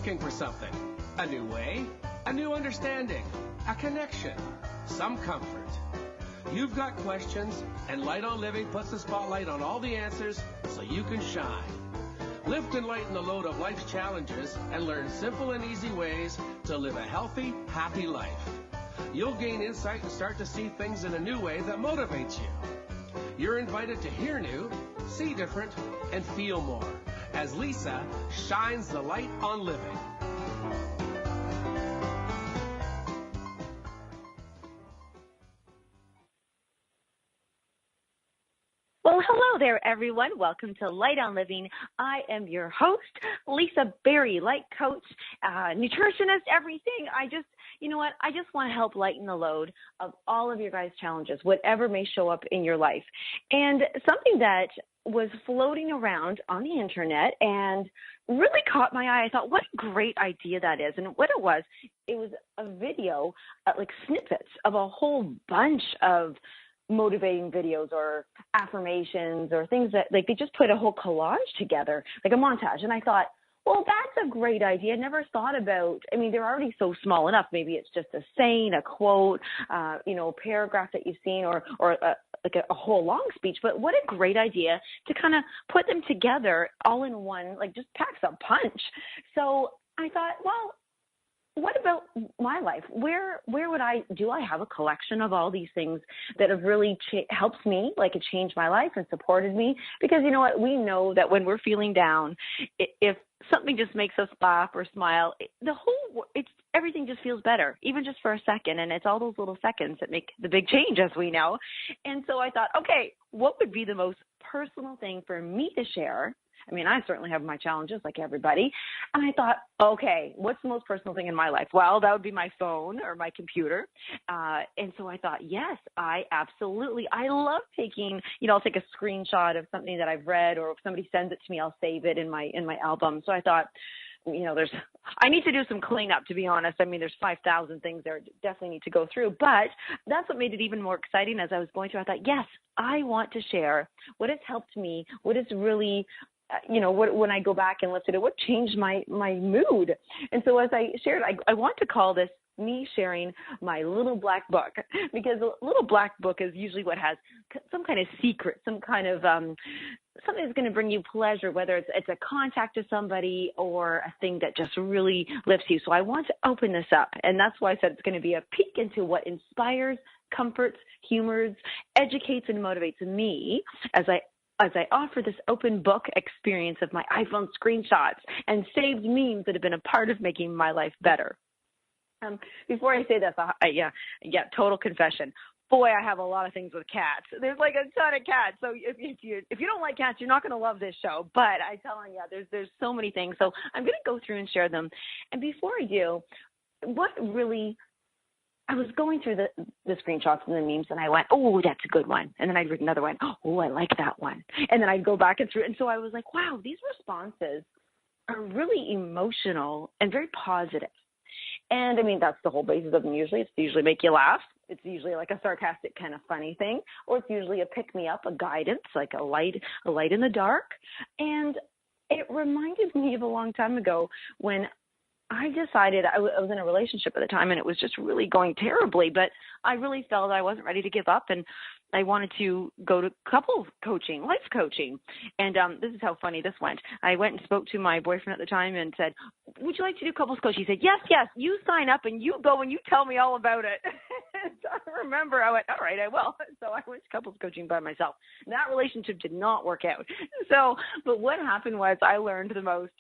looking for something. A new way, a new understanding, a connection, some comfort. You've got questions, and Light on Living puts the spotlight on all the answers so you can shine. Lift and lighten the load of life's challenges and learn simple and easy ways to live a healthy, happy life. You'll gain insight and start to see things in a new way that motivates you. You're invited to hear new, see different, and feel more as Lisa shines the light on living. Well, hello there, everyone. Welcome to Light on Living. I am your host, Lisa Berry, light coach, nutritionist, everything. You know what? I just want to help lighten the load of all of your guys' challenges, whatever may show up in your life. And something that was floating around on the internet and really caught my eye. I thought, what a great idea that is. And what it was a video, like snippets of a whole bunch of motivating videos or affirmations or things that, like, they just put a whole collage together, like a montage. And I thought, well, that's a great idea. I never thought about, they're already so small enough. Maybe it's just a saying, a quote, a paragraph that you've seen or like a whole long speech. But what a great idea to kind of put them together all in one, like just packs a punch. So I thought, well, what about my life? Where would I have a collection of all these things that have really helped me, like it changed my life and supported me? Because you know what? We know that when we're feeling down, if something just makes us laugh or smile, everything just feels better, even just for a second. And it's all those little seconds that make the big change, as we know. And so I thought, okay, what would be the most personal thing for me to share? I certainly have my challenges like everybody. And I thought, okay, what's the most personal thing in my life? Well, that would be my phone or my computer. And so I thought, yes, I love taking, I'll take a screenshot of something that I've read, or if somebody sends it to me, I'll save it in my album. So I thought, I need to do some cleanup, to be honest. There's 5,000 things there I definitely need to go through, but that's what made it even more exciting. As I was going through, I thought, yes, I want to share what has helped me, what is really, when I go back and listen to what changed my mood. And so as I shared, I want to call this me sharing my little black book, because a little black book is usually what has some kind of secret, some kind of something that's going to bring you pleasure, whether it's a contact to somebody or a thing that just really lifts you. So I want to open this up, and that's why I said it's going to be a peek into what inspires, comforts, humors, educates, and motivates me as I offer this open book experience of my iPhone screenshots and saved memes that have been a part of making my life better. Before I say this, total confession. Boy, I have a lot of things with cats. There's like a ton of cats. So if you don't like cats, you're not going to love this show. But I'm telling you, there's so many things. So I'm going to go through and share them. And before I do, I was going through the screenshots and the memes, and I went, oh, that's a good one. And then I'd read another one. Oh, I like that one. And then I'd go back and through. And so I was like, wow, these responses are really emotional and very positive. And that's the whole basis of them usually. It's usually make you laugh. It's usually like a sarcastic kind of funny thing, or it's usually a pick-me-up, a guidance, like a light in the dark. And it reminded me of a long time ago when I decided I was in a relationship at the time, and it was just really going terribly, but I really felt I wasn't ready to give up, and I wanted to go to couples coaching, life coaching. And this is how funny this went. I went and spoke to my boyfriend at the time and said, would you like to do couples coaching? He said, yes, you sign up and you go and you tell me all about it. So I remember I went, all right, I will. So I went to couples coaching by myself. That relationship did not work out. But what happened was I learned the most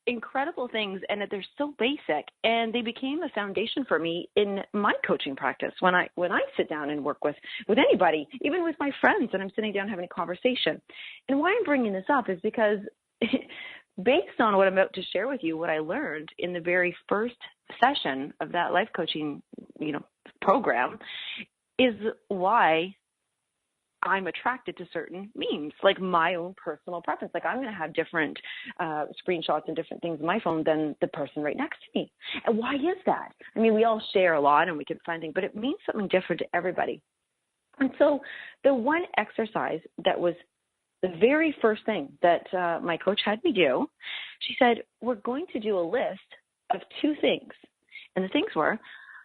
incredible things, and that they're so basic, and they became a foundation for me in my coaching practice. When I sit down and work with anybody, even with my friends, and I'm sitting down having a conversation. And why I'm bringing this up is because based on what I'm about to share with you, what I learned in the very first session of that life coaching, program, is why I'm attracted to certain memes, like my own personal preference. Like I'm going to have different screenshots and different things on my phone than the person right next to me. And why is that? We all share a lot and we can find things, but it means something different to everybody. And so the one exercise that was the very first thing that my coach had me do, she said, we're going to do a list of two things. And the things were,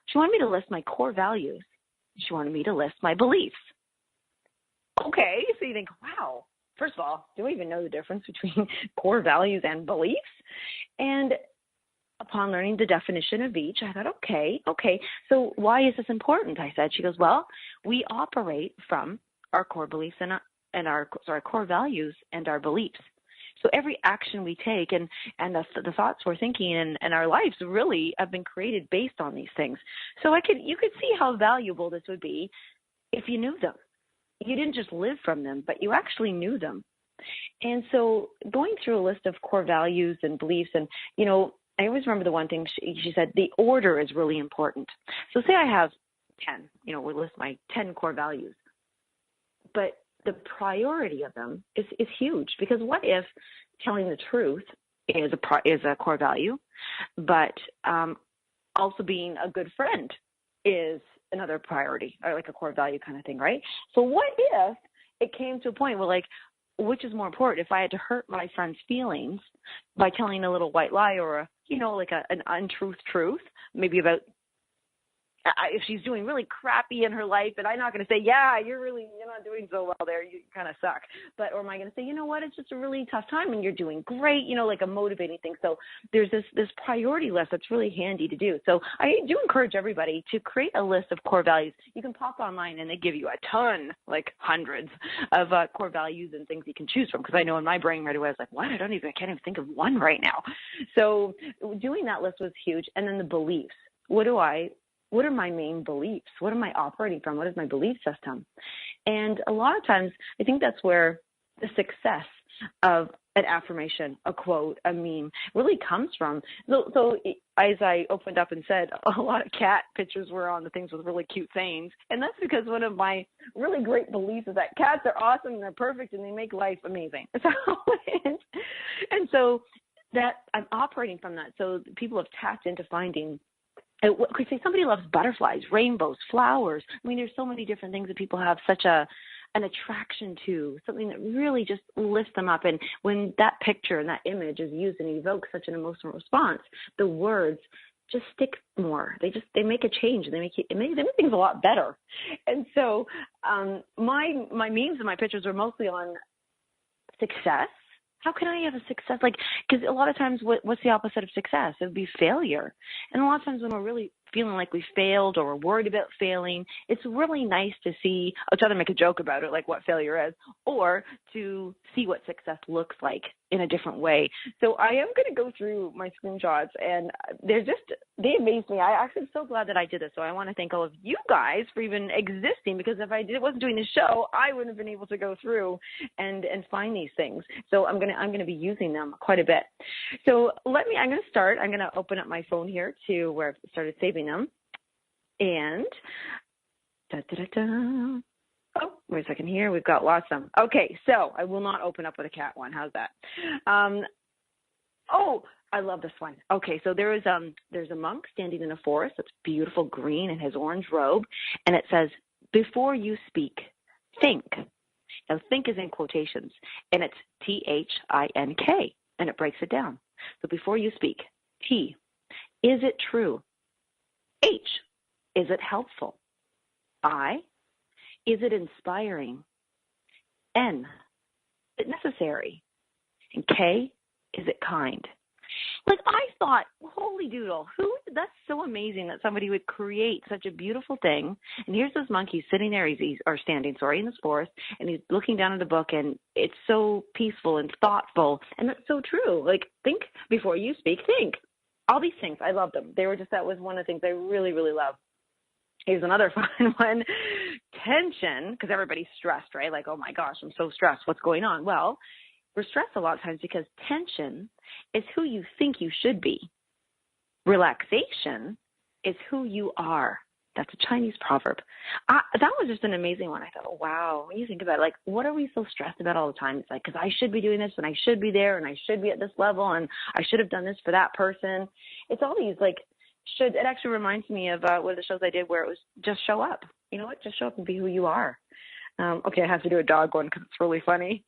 she wanted me to list my core values. She wanted me to list my beliefs. Okay, so you think, wow, first of all, do I even know the difference between core values and beliefs? And upon learning the definition of each, I thought, okay, so why is this important? I said, she goes, well, we operate from our core beliefs and our core values and our beliefs. So every action we take and the thoughts we're thinking and our lives really have been created based on these things. So you could see how valuable this would be if you knew them. You didn't just live from them, but you actually knew them. And so going through a list of core values and beliefs, and, you know, I always remember the one thing she said, the order is really important. So say I have 10, you know, we list my 10 core values, but the priority of them is huge, because what if telling the truth is a core value, but also being a good friend is another priority, or like a core value kind of thing, right? So what if it came to a point where, like, which is more important? If I had to hurt my friend's feelings by telling a little white lie or an untruth truth, maybe about if she's doing really crappy in her life, and I'm not going to say, yeah, you're not doing so well there, you kind of suck. Or am I going to say, you know what, it's just a really tough time and you're doing great, you know, like a motivating thing. So there's this priority list that's really handy to do. So I do encourage everybody to create a list of core values. You can pop online and they give you a ton, like hundreds of core values and things you can choose from. Because I know in my brain right away, I was like, what? I can't even think of one right now. So doing that list was huge. And then the beliefs. What are my main beliefs? What am I operating from? What is my belief system? And a lot of times, I think that's where the success of an affirmation, a quote, a meme really comes from. So as I opened up and said, a lot of cat pictures were on the things with really cute sayings. And that's because one of my really great beliefs is that cats are awesome and they're perfect and they make life amazing. So that I'm operating from that. So people have tapped into finding, could say somebody loves butterflies, rainbows, flowers. I mean, there's so many different things that people have such an attraction to, something that really just lifts them up. And when that picture and that image is used and evokes such an emotional response, the words just stick more. They make a change, and they make things a lot better. And so my memes and my pictures are mostly on success. How can I have a success? Because a lot of times, what's the opposite of success? It would be failure. And a lot of times when we're really feeling like we failed or we're worried about failing, it's really nice to see, I'll try to make a joke about it, like what failure is, or to see what success looks like in a different way. So I am going to go through my screenshots, and they amaze me. I actually am so glad that I did this. So I want to thank all of you guys for even existing, because if I wasn't doing the show, I wouldn't have been able to go through and find these things. So I'm going to be using them quite a bit. So I'm going to start. I'm going to open up my phone here to where I've started saving them. And oh, wait a second here. We've got lots of them. Okay, so I will not open up with a cat one. How's that? Oh, I love this one. Okay, so there's a monk standing in a forest that's beautiful green in his orange robe, and it says, "Before you speak, think." Now, think is in quotations, and it's THINK, and it breaks it down. So before you speak, T, is it true? H, is it helpful? I, is it inspiring? N, is it necessary? And K, is it kind? I thought, holy doodle, that's so amazing that somebody would create such a beautiful thing. And here's this monkey sitting there, standing in this forest, and he's looking down at a book, and it's so peaceful and thoughtful. And that's so true. Think before you speak, think. All these things, I love them. That was one of the things I really, really love. Here's another fun one. Tension, because everybody's stressed, right? Oh my gosh, I'm so stressed. What's going on? Well, we're stressed a lot of times because tension is who you think you should be. Relaxation is who you are. That's a Chinese proverb. That was just an amazing one. I thought, oh, wow, when you think about it, what are we so stressed about all the time? It's because I should be doing this, and I should be there, and I should be at this level, and I should have done this for that person. It's all these, it actually reminds me of one of the shows I did where it was just show up. You know what? Just show up and be who you are. Okay, I have to do a dog one because it's really funny.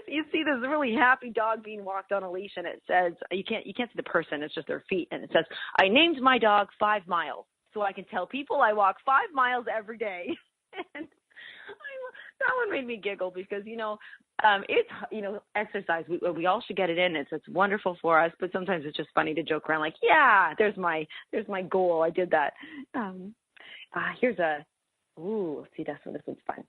You see this really happy dog being walked on a leash, and it says, you can't see the person, it's just their feet, and it says, I named my dog 5 Miles, so I can tell people I walk 5 miles every day. And that one made me giggle because, it's, exercise. We all should get it in. It's wonderful for us, but sometimes it's just funny to joke around like, yeah, there's my goal. I did that. Here's see, this one's fun.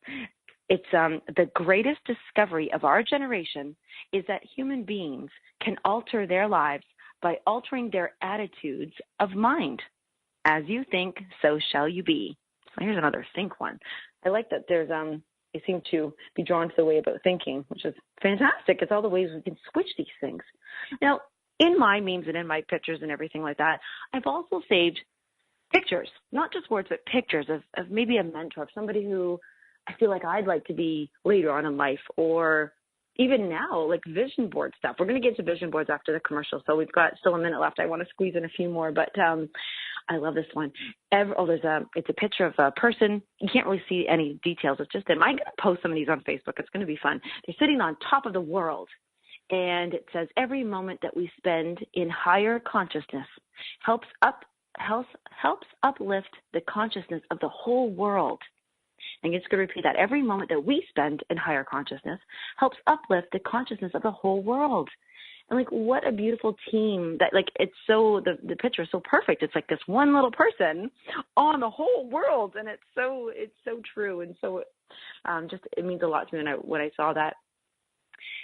It's the greatest discovery of our generation is that human beings can alter their lives by altering their attitudes of mind. As you think, so shall you be. So here's another think one. I like that there's they seem to be drawn to the way about thinking, which is fantastic. It's all the ways we can switch these things. Now, in my memes and in my pictures and everything like that, I've also saved pictures, not just words, but pictures of maybe a mentor, of somebody who I feel like I'd like to be later on in life, or even now, like vision board stuff. We're going to get to vision boards after the commercial, so we've got still a minute left. I want to squeeze in a few more, but I love this one. It's a picture of a person. You can't really see any details. It's just them. I'm going to post some of these on Facebook. It's going to be fun. They're sitting on top of the world, and it says, every moment that we spend in higher consciousness helps uplift the consciousness of the whole world. And I'm just going to repeat that. Every moment that we spend in higher consciousness helps uplift the consciousness of the whole world. And like, what a beautiful team that, like, it's so, the picture is so perfect. It's like this one little person on the whole world. And it's so true. And so it means a lot to me when I saw that.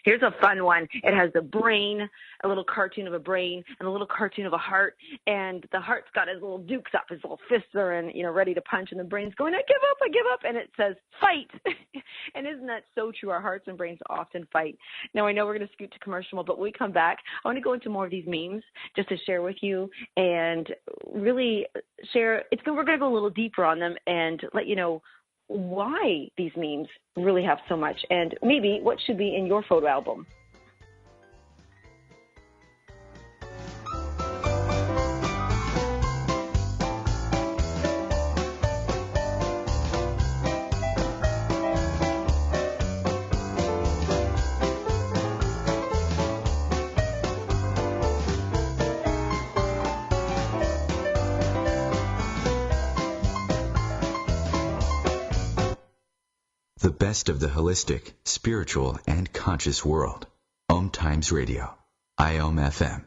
Here's a fun one. It has the brain, a little cartoon of a brain, and a little cartoon of a heart. And the heart's got his little dukes up, his little fists are in, ready to punch. And the brain's going, I give up. And it says, fight. And isn't that so true? Our hearts and brains often fight. Now, I know we're going to scoot to commercial, but when we come back, I want to go into more of these memes just to share with you and really share. We're going to go a little deeper on them and let you know why these memes really have so much, and maybe what should be in your photo album. The best of the holistic, spiritual, and conscious world. Om Times Radio. IOM FM.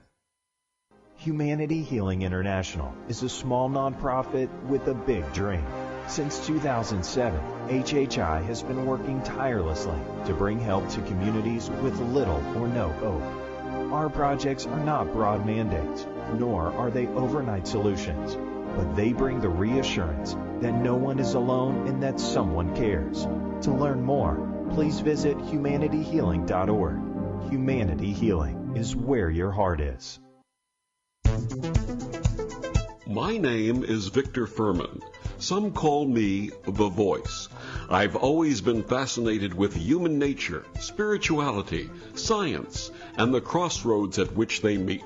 Humanity Healing International is a small nonprofit with a big dream. Since 2007, HHI has been working tirelessly to bring help to communities with little or no hope. Our projects are not broad mandates, nor are they overnight solutions, but they bring the reassurance that no one is alone and that someone cares. To learn more, please visit humanityhealing.org. Humanity Healing is where your heart is. My name is Victor Furman. Some call me the Voice. I've always been fascinated with human nature, spirituality, science, and the crossroads at which they meet.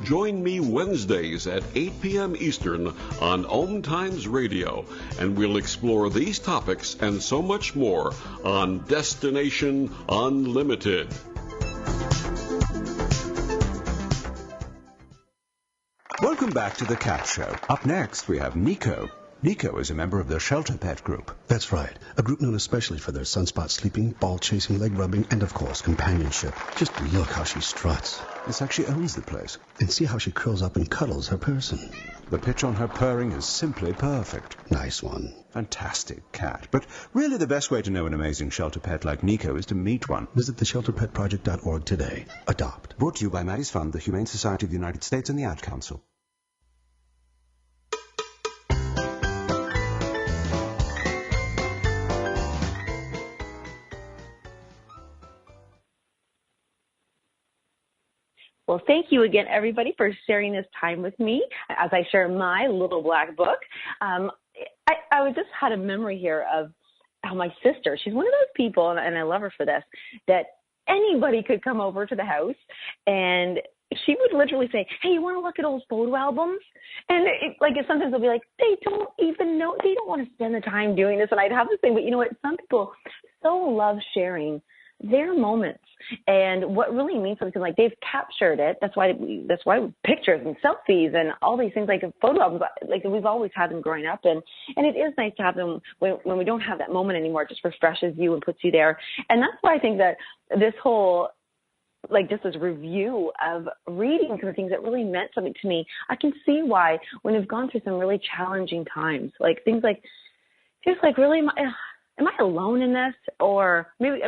Join me Wednesdays at 8 p.m. Eastern on Om Times Radio, and we'll explore these topics and so much more on Destination Unlimited. Welcome back to the Cat Show. Up next, we have Nico. Nico is a member of the Shelter Pet Group. That's right. A group known especially for their sunspot sleeping, ball chasing, leg rubbing, and of course, companionship. Just look how she struts. It's like she owns the place. And see how she curls up and cuddles her person. The pitch on her purring is simply perfect. Nice one. Fantastic cat. But really the best way to know an amazing shelter pet like Nico is to meet one. Visit theshelterpetproject.org today. Adopt. Brought to you by Maddie's Fund, the Humane Society of the United States, and the Ad Council. Well, thank you again, everybody, for sharing this time with me as I share my little black book. I just had a memory here of how my sister, she's one of those people, and I love her for this, that anybody could come over to the house and she would literally say, hey, you want to look at old photo albums? And sometimes they'll be like, they don't even know, they don't want to spend the time doing this. And I'd have this thing, but you know what? Some people so love sharing their moments and what really means something. Like they've captured it. That's why pictures and selfies and all these things, like photo albums, like we've always had them growing up. And it is nice to have them when we don't have that moment anymore. It just refreshes you and puts you there. And that's why I think that this whole, just this review of reading some things that really meant something to me, I can see why when we've gone through some really challenging times, like things like, just like really, am I alone in this? Or maybe,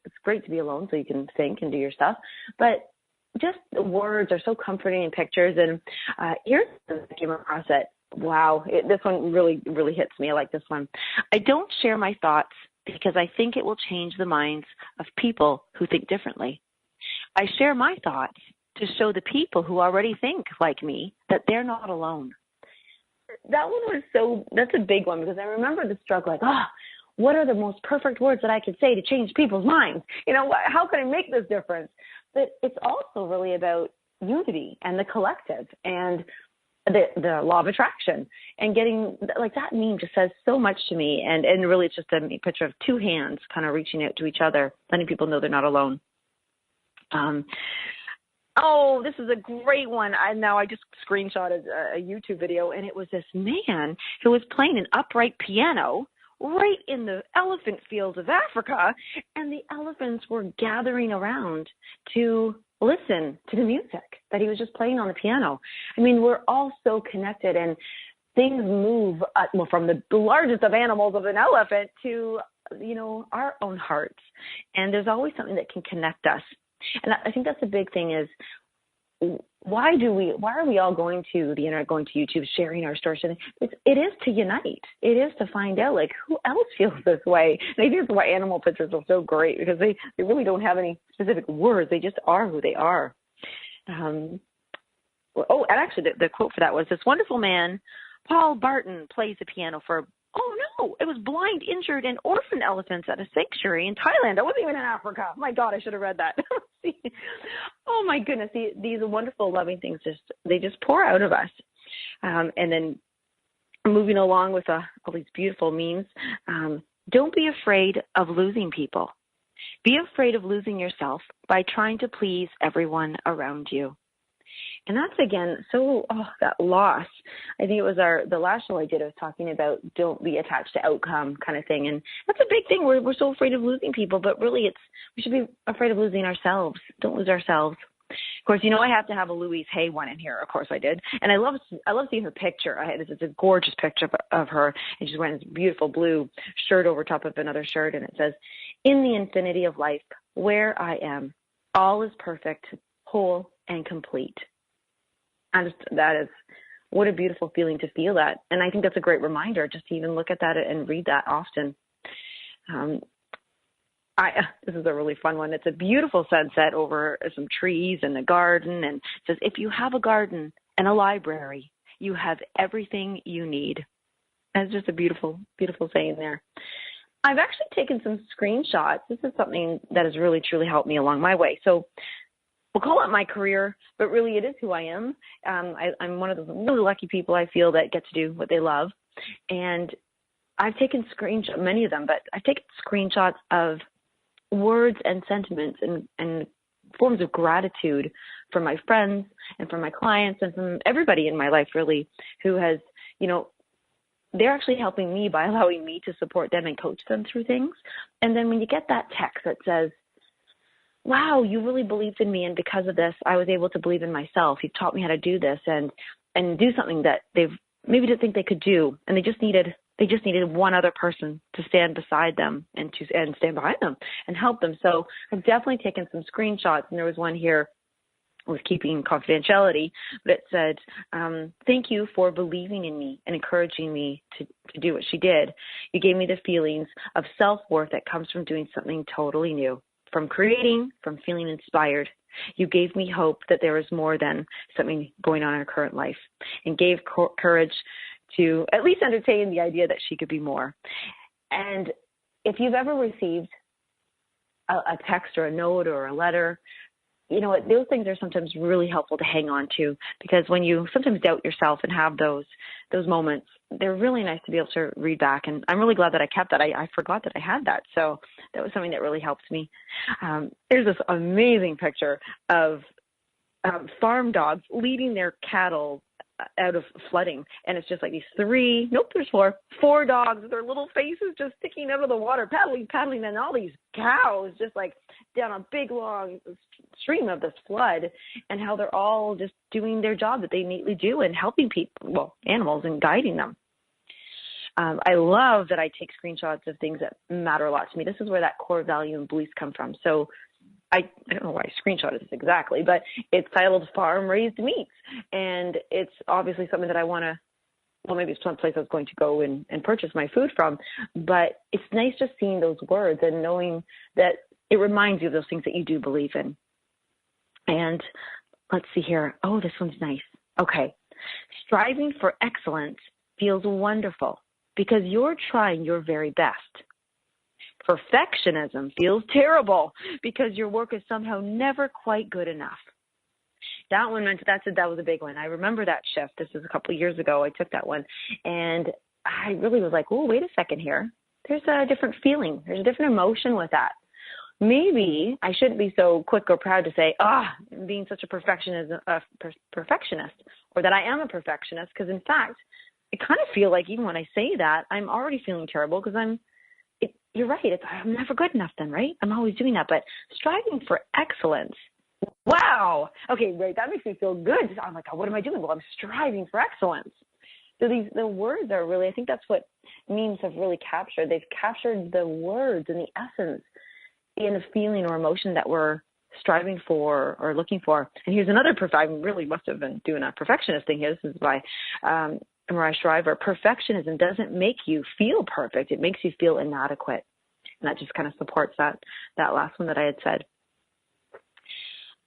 it's great to be alone so you can think and do your stuff, but just the words are so comforting in pictures. And here's the I came across it. Wow. This one really, really hits me. I like this one. I don't share my thoughts because I think it will change the minds of people who think differently. I share my thoughts to show the people who already think like me that they're not alone. That one was that's a big one, because I remember the struggle, what are the most perfect words that I could say to change people's minds? How can I make this difference? But it's also really about unity and the collective and the law of attraction, and getting, that meme just says so much to me. And really it's just a picture of two hands kind of reaching out to each other, letting people know they're not alone. This is a great one. I just screenshotted a YouTube video, and it was this man who was playing an upright piano right in the elephant fields of Africa, and the elephants were gathering around to listen to the music that he was just playing on the piano. We're all so connected, and things move from the largest of animals of an elephant to, our own hearts. And there's always something that can connect us. And I think that's the big thing is, why are we all going to the internet, going to YouTube, sharing our stories? It is to unite. It is to find out, who else feels this way. And I think that's why animal pictures are so great, because they really don't have any specific words. They just are who they are. And actually, the quote for that was, this wonderful man, Paul Barton, plays the piano for, it was blind, injured, and orphaned elephants at a sanctuary in Thailand. I wasn't even in Africa. My God, I should have read that. Oh, my goodness. These wonderful, loving things, they just pour out of us. And then moving along with all these beautiful memes, don't be afraid of losing people. Be afraid of losing yourself by trying to please everyone around you. And that's, again, that loss. I think it was the last show I did, I was talking about don't be attached to outcome kind of thing. And that's a big thing. We're so afraid of losing people, but really we should be afraid of losing ourselves. Don't lose ourselves. Of course, I have to have a Louise Hay one in here. Of course I did. And I love seeing her picture. It's a gorgeous picture of her. And she's wearing this beautiful blue shirt over top of another shirt. And it says, in the infinity of life, where I am, all is perfect, whole, and complete. What a beautiful feeling to feel that. And I think that's a great reminder just to even look at that and read that often. This is a really fun one. It's a beautiful sunset over some trees and a garden. And it says, if you have a garden and a library, you have everything you need. That's just a beautiful, beautiful saying there. I've actually taken some screenshots. This is something that has really, truly helped me along my way. So we'll call it my career, but really it is who I am. I'm one of the really lucky people, I feel, that get to do what they love. And I've taken screenshots, many of them, but I've taken screenshots of words and sentiments and forms of gratitude from my friends and from my clients and from everybody in my life, really, who has, they're actually helping me by allowing me to support them and coach them through things. And then when you get that text that says, wow, you really believed in me, and because of this, I was able to believe in myself. You've taught me how to do this and do something that they've maybe didn't think they could do, and they just needed one other person to stand beside them and stand behind them and help them. So I've definitely taken some screenshots, and there was one here with keeping confidentiality, but it said, thank you for believing in me and encouraging me to do what she did. You gave me the feelings of self-worth that comes from doing something totally new. From creating, from feeling inspired. You gave me hope that there is more than something going on in her current life, and gave courage to at least entertain the idea that she could be more. And if you've ever received a text or a note or a letter you know what, those things are sometimes really helpful to hang on to, because when you sometimes doubt yourself and have those moments, they're really nice to be able to read back. And I'm really glad that I kept that. I forgot that I had that. So that was something that really helped me. There's this amazing picture of farm dogs leading their cattle out of flooding, and it's just like these there's four dogs with their little faces just sticking out of the water, paddling, and all these cows just like down a big long stream of this flood, and how they're all just doing their job that they neatly do and helping animals and guiding them. I love that I take screenshots of things that matter a lot to me. This is where that core value and beliefs come from. So I don't know why I screenshotted this exactly, but it's titled Farm Raised Meats. And it's obviously something that I want to, maybe it's some place I was going to go and purchase my food from. But it's nice just seeing those words and knowing that it reminds you of those things that you do believe in. And let's see here. Oh, this one's nice. Okay. Striving for excellence feels wonderful because you're trying your very best. Perfectionism feels terrible because your work is somehow never quite good enough. That one that was a big one. I remember that shift. This was a couple of years ago. I took that one, and I really was like, oh, wait a second here. There's a different feeling. There's a different emotion with that. Maybe I shouldn't be so quick or proud to say, being such a perfectionist, or that I am a perfectionist, because in fact, I kind of feel like even when I say that, I'm already feeling terrible because you're right. I'm never good enough then, right? I'm always doing that. But striving for excellence, wow. Okay, great. That makes me feel good. I'm like, what am I doing? Well, I'm striving for excellence. So the words are really, I think that's what memes have really captured. They've captured the words and the essence in a feeling or emotion that we're striving for or looking for. And here's another I really must have been doing a perfectionist thing here. This is by Mariah Shriver. Perfectionism doesn't make you feel perfect. It makes you feel inadequate. And that just kind of supports that last one that I had said.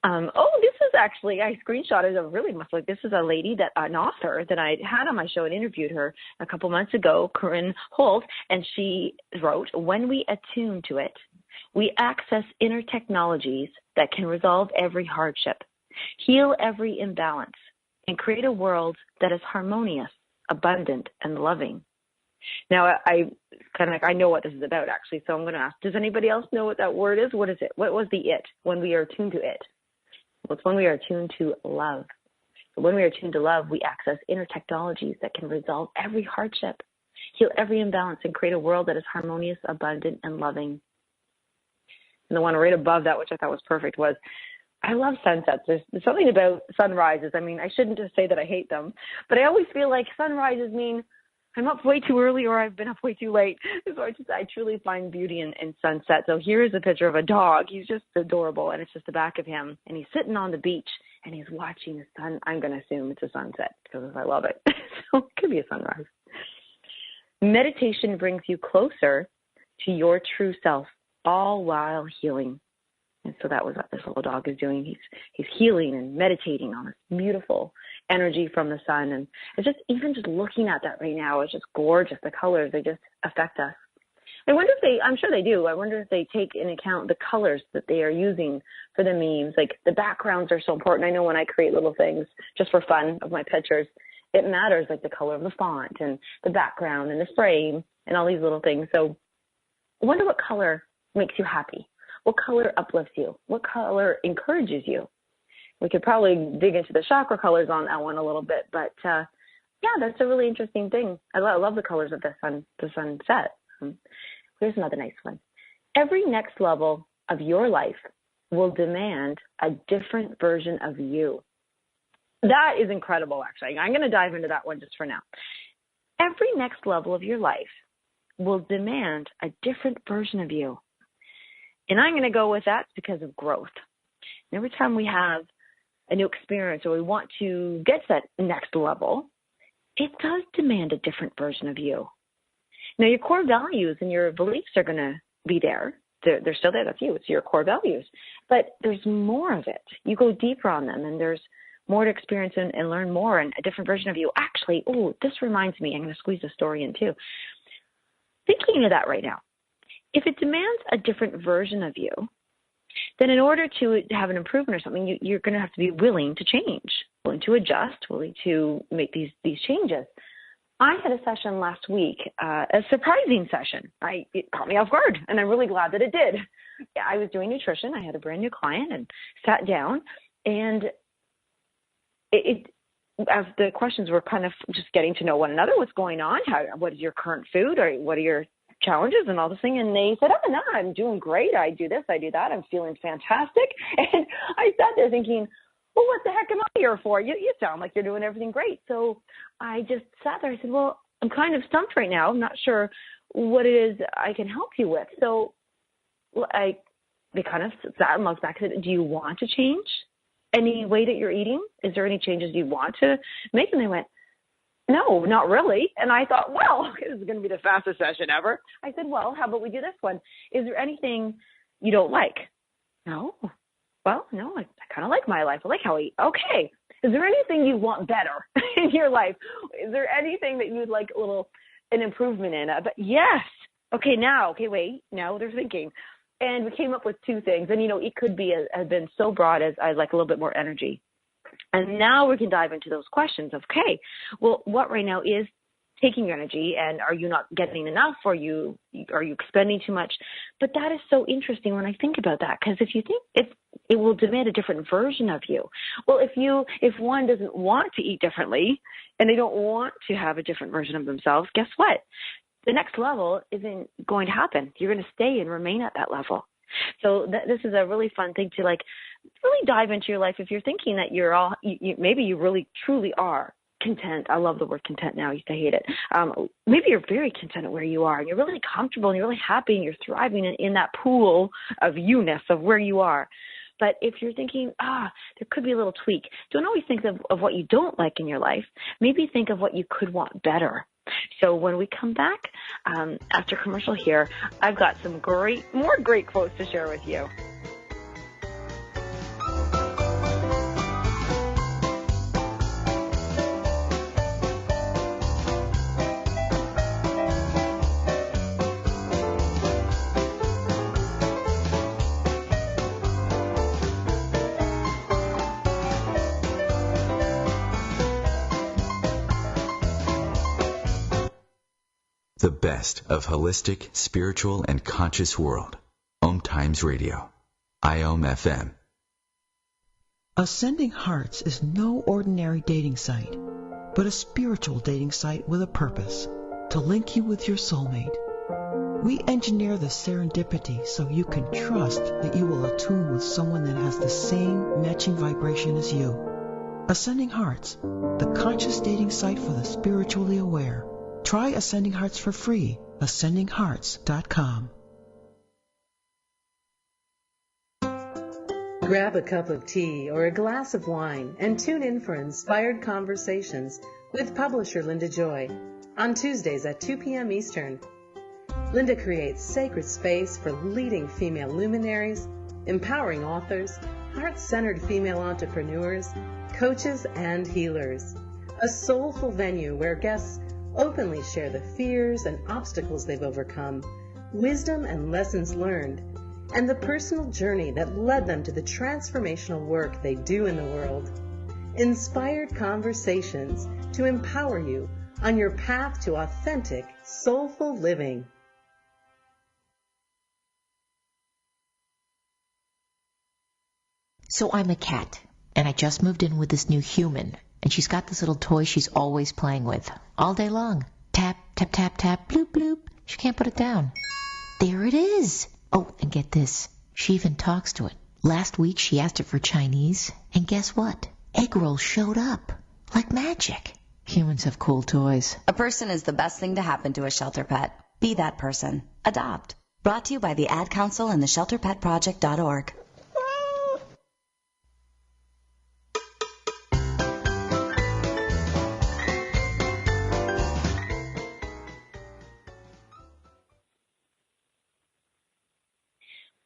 This is actually, I screenshotted this is a lady an author that I had on my show and interviewed her a couple months ago, Corinne Holt, and she wrote, when we attune to it, we access inner technologies that can resolve every hardship, heal every imbalance, and create a world that is harmonious, abundant, and loving. Now, I know what this is about, actually, so I'm going to ask, does anybody else know what that word is? What is it? What was the it when we are attuned to it? Well, it's when we are attuned to love. So when we are attuned to love, we access inner technologies that can resolve every hardship, heal every imbalance, and create a world that is harmonious, abundant, and loving. And the one right above that, which I thought was perfect, was I love sunsets. There's something about sunrises. I mean, I shouldn't just say that I hate them, but I always feel like sunrises mean I'm up way too early or I've been up way too late. So I truly find beauty in sunset. So here's a picture of a dog. He's just adorable, and it's just the back of him. And he's sitting on the beach, and he's watching the sun. I'm going to assume it's a sunset because I love it. So it could be a sunrise. Meditation brings you closer to your true self, all while healing. And so that was what this little dog is doing. He's healing and meditating on this beautiful energy from the sun. And it's just, even just looking at that right now, it's just gorgeous. The colors, they just affect us. I wonder if I'm sure they do. I wonder if they take into account the colors that they are using for the memes. Like the backgrounds are so important. I know when I create little things just for fun of my pictures, it matters, like the color of the font and the background and the frame and all these little things. So I wonder what color makes you happy. What color uplifts you? What color encourages you? We could probably dig into the chakra colors on that one a little bit, but that's a really interesting thing. I love the colors of the sunset. Here's another nice one. Every next level of your life will demand a different version of you. That is incredible, actually. I'm going to dive into that one just for now. Every next level of your life will demand a different version of you. And I'm going to go with that because of growth. And every time we have a new experience or we want to get to that next level, it does demand a different version of you. Now, your core values and your beliefs are going to be there. They're still there. That's you. It's your core values. But there's more of it. You go deeper on them, and there's more to experience and learn more, and a different version of you. Actually, this reminds me. I'm going to squeeze a story in too. Thinking of that right now. If it demands a different version of you, then in order to have an improvement or something, you're going to have to be willing to change, willing to adjust, willing to make these changes. I had a session last week, a surprising session. It caught me off guard, and I'm really glad that it did. Yeah, I was doing nutrition. I had a brand new client and sat down, and as the questions were kind of just getting to know one another, what's going on, what is your current food, or what are your challenges and all this thing, and they said, oh, no, I'm doing great. I do this, I do that. I'm feeling fantastic. And I sat there thinking, well, what the heck am I here for? You sound like you're doing everything great. So I just sat there. I said, well, I'm kind of stumped right now. I'm not sure what it is I can help you with. So they kind of sat and looked back and said, do you want to change any way that you're eating? Is there any changes you want to make? And they went, no, not really. And I thought, well, this is going to be the fastest session ever. I said, well, how about we do this one? Is there anything you don't like? No. Well, no, I kind of like my life. I like how I eat. Okay. Is there anything you want better in your life? Is there anything that you'd like an improvement in? But yes. Okay, wait. Now they're thinking. And we came up with two things. And, it could be have been so broad as I like a little bit more energy. And now we can dive into those questions of, okay, well, what right now is taking your energy, and are you not getting enough, or are you expending too much? But that is so interesting when I think about that, because if you think it will demand a different version of you. Well, if one doesn't want to eat differently and they don't want to have a different version of themselves, guess what? The next level isn't going to happen. You're going to stay and remain at that level. So this is a really fun thing to really dive into your life. If you're thinking that maybe you really truly are content. I love the word content now. I used to hate it. Maybe you're very content at where you are, and you're really comfortable, and you're really happy, and you're thriving in that pool of you-ness of where you are. But if you're thinking, there could be a little tweak, don't always think of what you don't like in your life. Maybe think of what you could want better. So when we come back after commercial here, I've got some more great quotes to share with you. The best of holistic, spiritual, and conscious world. Om Times Radio. IOM FM. Ascending Hearts is no ordinary dating site, but a spiritual dating site with a purpose, to link you with your soulmate. We engineer the serendipity so you can trust that you will attune with someone that has the same matching vibration as you. Ascending Hearts, the conscious dating site for the spiritually aware. Try Ascending Hearts for free. AscendingHearts.com. Grab a cup of tea or a glass of wine and tune in for Inspired Conversations with publisher Linda Joy on Tuesdays at 2 p.m. Eastern. Linda creates sacred space for leading female luminaries, empowering authors, heart-centered female entrepreneurs, coaches, and healers. A soulful venue where guests openly share the fears and obstacles they've overcome, wisdom and lessons learned, and the personal journey that led them to the transformational work they do in the world. Inspired Conversations to empower you on your path to authentic, soulful living. So I'm a cat, and I just moved in with this new human. And she's got this little toy she's always playing with, all day long. Tap, tap, tap, tap, bloop, bloop. She can't put it down. There it is. Oh, and get this. She even talks to it. Last week she asked it for Chinese, and guess what? Egg rolls showed up. Like magic. Humans have cool toys. A person is the best thing to happen to a shelter pet. Be that person. Adopt. Brought to you by the Ad Council and the ShelterPetProject.org.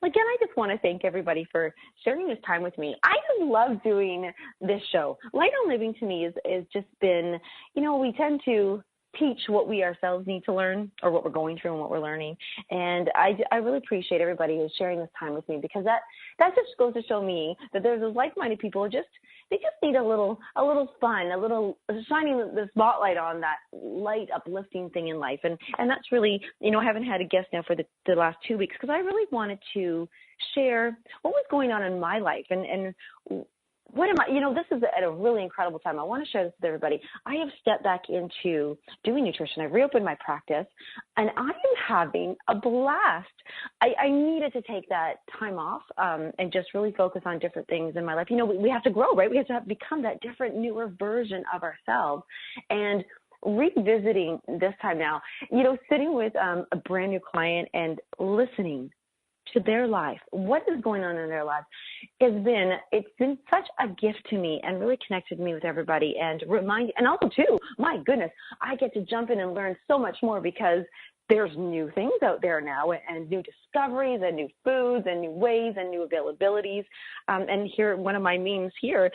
Again, I just want to thank everybody for sharing this time with me. I just love doing this show. Light on Living to me is just been, we tend to teach what we ourselves need to learn, or what we're going through and what we're learning. And I really appreciate everybody who's sharing this time with me, because that just goes to show me that there's those like-minded people who they just need a little fun, a little shining the spotlight on that light, uplifting thing in life. And that's really, I haven't had a guest now for the last 2 weeks, because I really wanted to share what was going on in my life and what am I, this is at a really incredible time. I want to share this with everybody. I have stepped back into doing nutrition. I've reopened my practice, and I am having a blast. I needed to take that time off and just really focus on different things in my life. We have to grow, right? We have to become that different, newer version of ourselves. And revisiting this time now, sitting with a brand new client and listening to their life, what is going on in their lives, it's been such a gift to me, and really connected me with everybody, and also too, my goodness, I get to jump in and learn so much more, because there's new things out there now, and new discoveries, and new foods, and new ways, and new availabilities. And here, one of my memes here,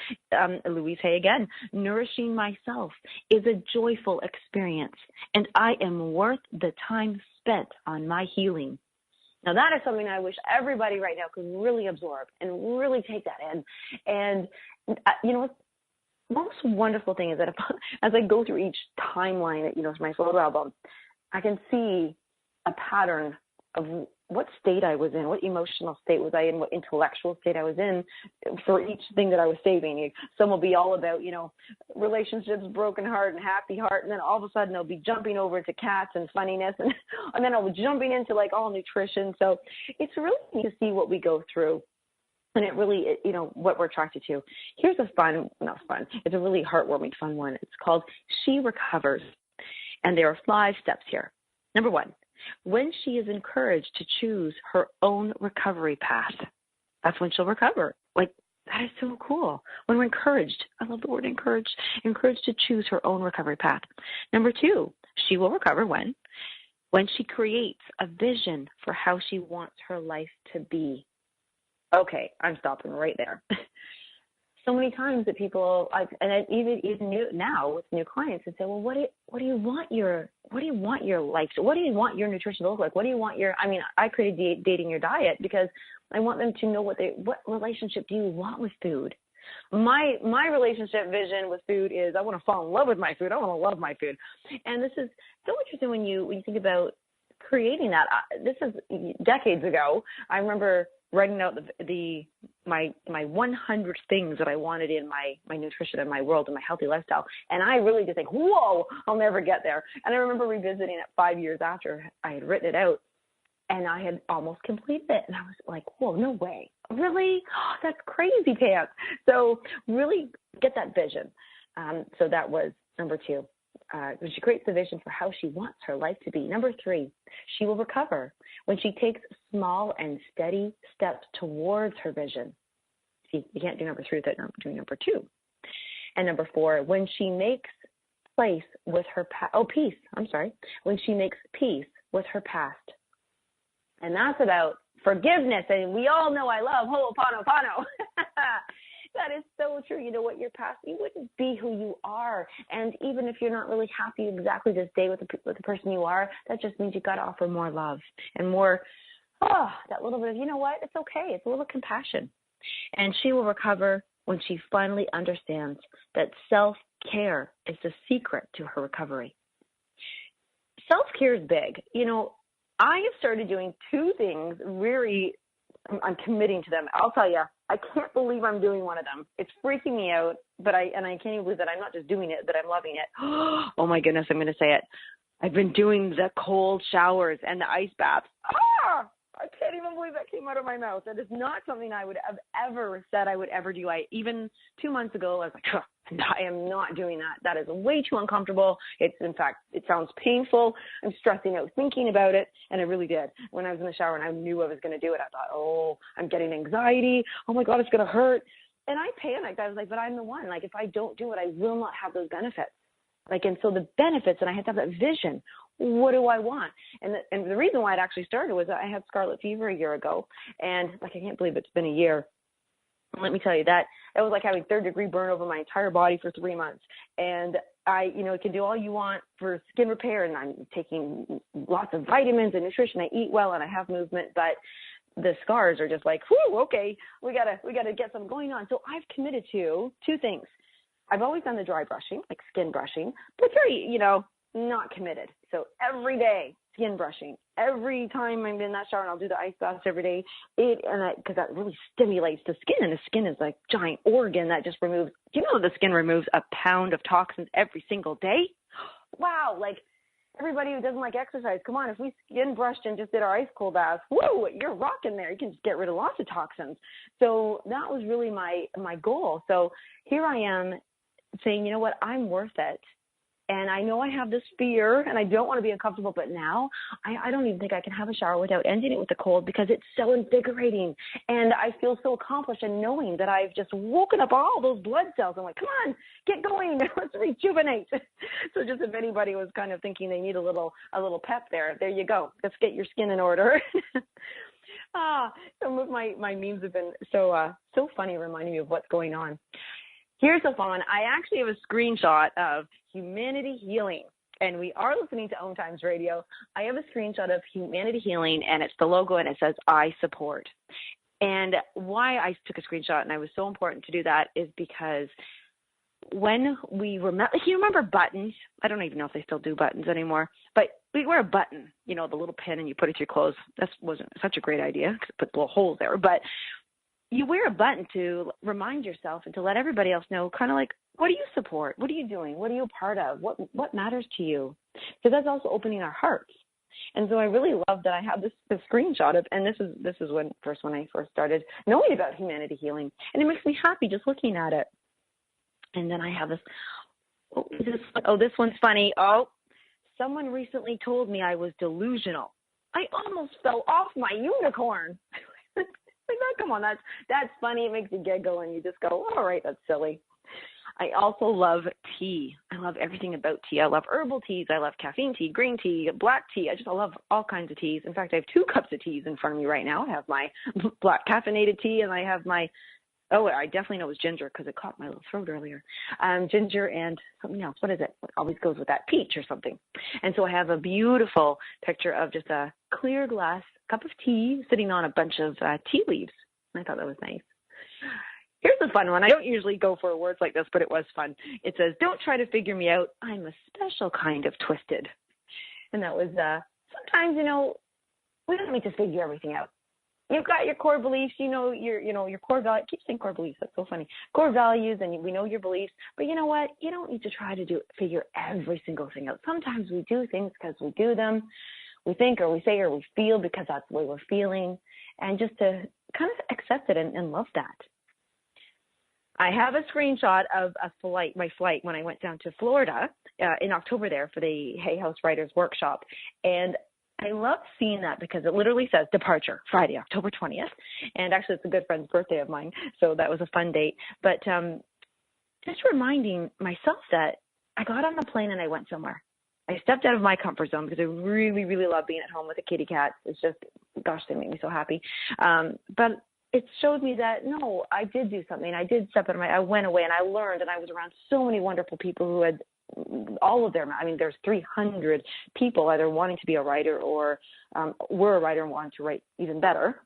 Louise Hay again, nourishing myself is a joyful experience, and I am worth the time spent on my healing. Now, that is something I wish everybody right now could really absorb and really take that in. And, the most wonderful thing is that as I go through each timeline, for my photo album, I can see a pattern of what state I was in, what emotional state was I in, what intellectual state I was in for each thing that I was saving. Some will be all about, relationships, broken heart, and happy heart. And then all of a sudden they'll be jumping over to cats and funniness. And then I'll be jumping into all nutrition. So it's really neat to see what we go through. And it really, what we're attracted to. Here's it's a really heartwarming, fun one. It's called She Recovers. And there are 5 steps here. Number 1. When she is encouraged to choose her own recovery path, that's when she'll recover. That is so cool. When we're encouraged, I love the word encouraged to choose her own recovery path. Number 2, she will recover when she creates a vision for how she wants her life to be. Okay, I'm stopping right there. So many times that people, and even now with new clients, and say, well, what do you want your life to, what do you want your nutrition to look like? What do you want I created Dating Your Diet because I want them to know what relationship do you want with food? My relationship vision with food is I want to fall in love with my food. I want to love my food. And this is so interesting when you think about creating that. This is decades ago. I remember writing out my 100 things that I wanted in my nutrition and my world and my healthy lifestyle. And I really just think, whoa, I'll never get there. And I remember revisiting it 5 years after I had written it out, and I had almost completed it. And I was like, whoa, no way. Really? Oh, that's crazy pants. So really get that vision. So that was number 2. When she creates the vision for how she wants her life to be. Number 3, she will recover when she takes small and steady steps towards her vision. See, you can't do number 3 without doing number 2. And number 4, when she makes peace with her when she makes peace with her past. And that's about forgiveness. And we all know I love Ho'oponopono. That is so true. What your past, you wouldn't be who you are. And even if you're not really happy exactly this day with the person you are, that just means you got to offer more love and more, that little bit of, it's okay. It's a little compassion. And she will recover when she finally understands that self-care is the secret to her recovery. Self-care is big. I have started doing 2 things really, I'm committing to them. I'll tell you, I can't believe I'm doing one of them. It's freaking me out, but I can't even believe that I'm not just doing it, but I'm loving it. Oh my goodness, I'm going to say it. I've been doing the cold showers and the ice baths. I can't even believe that came out of my mouth. That is not something I would have ever said I would ever do. Even 2 months ago, I was like, I am not doing that. That is way too uncomfortable. It sounds painful. I'm stressing out thinking about it. And I really did. When I was in the shower and I knew I was going to do it, I thought, I'm getting anxiety. Oh my God, it's going to hurt. And I panicked. I was like, but I'm the one. If I don't do it, I will not have those benefits. And so the benefits, and I had to have that vision. What do I want? And the reason why it actually started was I had scarlet fever a year ago. And I can't believe it's been a year. let me tell you, that it was like having third-degree burn over my entire body for 3 months. And it can do all you want for skin repair, and I'm taking lots of vitamins and nutrition. I eat well and I have movement, but the scars are just like, whew, okay, we gotta get something going on. So I've committed to 2 things. I've always done the dry brushing, like skin brushing, but very, not committed. So every day, skin brushing. Every time I'm in that shower, and I'll do the ice baths every day, because that really stimulates the skin, and the skin is like a giant organ that just removes, the skin removes a pound of toxins every single day? Wow, like everybody who doesn't like exercise, come on, if we skin brushed and just did our ice cold baths, woo, you're rocking there. You can just get rid of lots of toxins. So that was really my goal. So here I am saying, you know what, I'm worth it. And I know I have this fear, and I don't want to be uncomfortable, but now I don't even think I can have a shower without ending it with a cold, because it's so invigorating. And I feel so accomplished in knowing that I've just woken up all those blood cells. I'm like, come on, get going. Let's rejuvenate. So just if anybody was kind of thinking they need a little pep there you go. Let's get your skin in order. Some of my memes have been so funny, reminding me of what's going on. Here's a fun one. I actually have a screenshot of Humanity Healing, and we are listening to Own Times Radio. I have a screenshot of Humanity Healing, and it's the logo, and it says, I support. And why I took a screenshot, and I was so important to do that, is because when we were, you remember buttons? I don't even know if they still do buttons anymore, but we wear a button, the little pin, and you put it to your clothes. That wasn't such a great idea, because it put little holes there, but you wear a button to remind yourself and to let everybody else know, kind of like, what do you support? What are you doing? What are you a part of? What matters to you? Because that's also opening our hearts. And so I really love that I have this screenshot of, and this is when I first started knowing about Humanity Healing, and it makes me happy just looking at it. And then I have this. This one's funny. Oh, someone recently told me I was delusional. I almost fell off my unicorn. Come on, that's funny. It makes you giggle, and you just go, all right, that's silly. I also love tea. I love everything about tea. I love herbal teas. I love caffeine tea, green tea, black tea. I love all kinds of teas. In fact, I have 2 cups of teas in front of me right now. I have my black caffeinated tea, and I have my, I definitely know it was ginger, because it caught my little throat earlier. Ginger and something else. What is it? What always goes with that? Peach or something. And so I have a beautiful picture of just a clear glass cup of tea sitting on a bunch of tea leaves. I thought that was nice. Here's a fun one. I don't usually go for words like this, but it was fun. It says, don't try to figure me out. I'm a special kind of twisted. And that was, sometimes, we don't need to figure everything out. You've got your core beliefs, your core values. I keep saying core beliefs. That's so funny. Core values, and we know your beliefs. But you know what? You don't need to try to figure every single thing out. Sometimes we do things because we do them. We think or we say or we feel because that's the way we're feeling. And just to kind of accept it and love that. I have a screenshot of my flight when I went down to Florida in October there for the Hay House Writers Workshop. And I love seeing that because it literally says departure, Friday, October 20th. And actually, it's a good friend's birthday of mine, so that was a fun date. But just reminding myself that I got on the plane and I went somewhere. I stepped out of my comfort zone because I really, really love being at home with the kitty cats. It's just, gosh, they make me so happy. But it showed me that, no, I did do something. I did step out of I went away and I learned, and I was around so many wonderful people who had all of their, there's 300 people either wanting to be a writer or were a writer and wanted to write even better.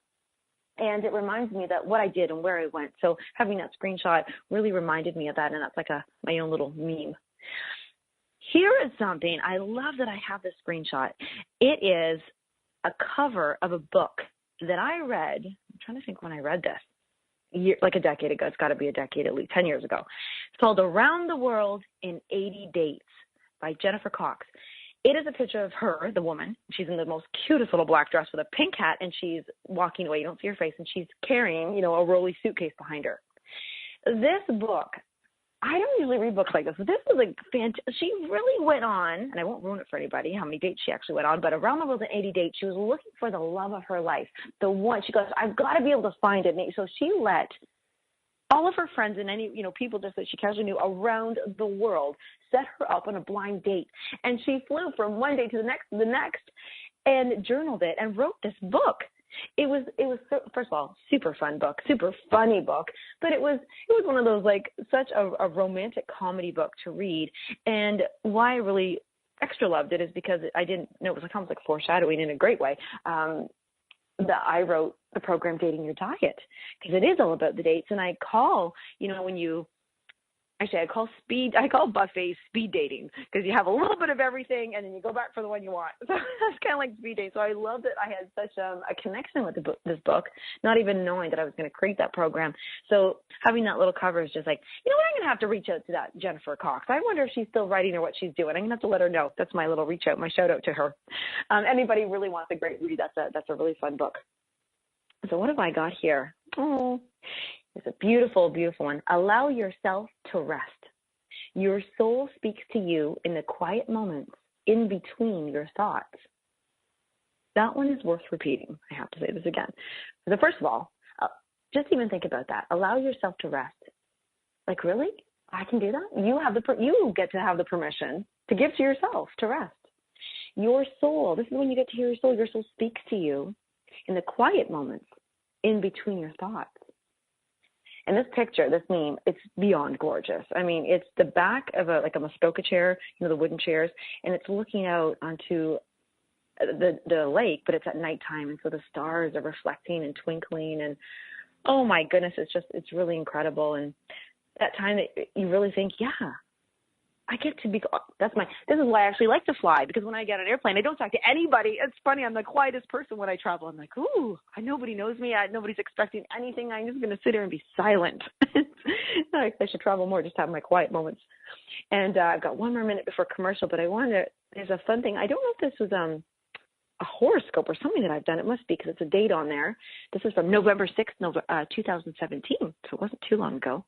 And it reminds me that what I did and where I went. So having that screenshot really reminded me of that, and that's like my own little meme. Here is something. I love that I have this screenshot. It is a cover of a book that I read. I'm trying to think when I read this. Like a decade ago. It's got to be a decade, at least 10 years ago. It's called Around the World in 80 Dates by Jennifer Cox. It is a picture of her, the woman. She's in the most cutest little black dress with a pink hat, and she's walking away. You don't see her face, and she's carrying, a rolly suitcase behind her. This book, I don't usually read books like this, but this was like fantastic. She really went on, and I won't ruin it for anybody how many dates she actually went on, but Around the World in 80 Dates, she was looking for the love of her life, the one. She goes, I've got to be able to find it. So she let all of her friends and any, people just that she casually knew around the world set her up on a blind date. And she flew from one day to the next, and journaled it and wrote this book. It was first of all, super fun book, super funny book, but it was one of those like such a romantic comedy book to read. And why I really extra loved it is because I didn't know it was almost like foreshadowing in a great way. That I wrote the program Dating Your Diet, because it is all about the dates. And I call, I call buffet speed dating, because you have a little bit of everything and then you go back for the one you want. So that's kind of like speed dating. So I love that I had such a connection with this book, not even knowing that I was going to create that program. So having that little cover is just like, you know what, I'm going to have to reach out to that Jennifer Cox. I wonder if she's still writing or what she's doing. I'm going to have to let her know. That's my little reach out, my shout out to her. Anybody really wants a great read, that's a really fun book. So what have I got here? Oh, it's a beautiful, beautiful one. Allow yourself to rest. Your soul speaks to you in the quiet moments in between your thoughts. That one is worth repeating. I have to say this again. So first of all, just even think about that. Allow yourself to rest. Like, really? I can do that? You get to have the permission to give to yourself to rest. Your soul, this is when you get to hear your soul. Your soul speaks to you in the quiet moments in between your thoughts. And this picture, this meme, it's beyond gorgeous. I mean, it's the back of a Muskoka chair, the wooden chairs, and it's looking out onto the lake, but it's at nighttime, and so the stars are reflecting and twinkling, and oh my goodness, it's really incredible. And that time that you really think, yeah, I get to be, this is why I actually like to fly, because when I get on an airplane, I don't talk to anybody. It's funny, I'm the quietest person when I travel. I'm like, ooh, nobody knows me. Nobody's expecting anything. I'm just going to sit here and be silent. I should travel more, just have my quiet moments. And I've got one more minute before commercial, but there's a fun thing. I don't know if this was a horoscope or something that I've done. It must be, because it's a date on there. This is from November 6th, 2017, so it wasn't too long ago.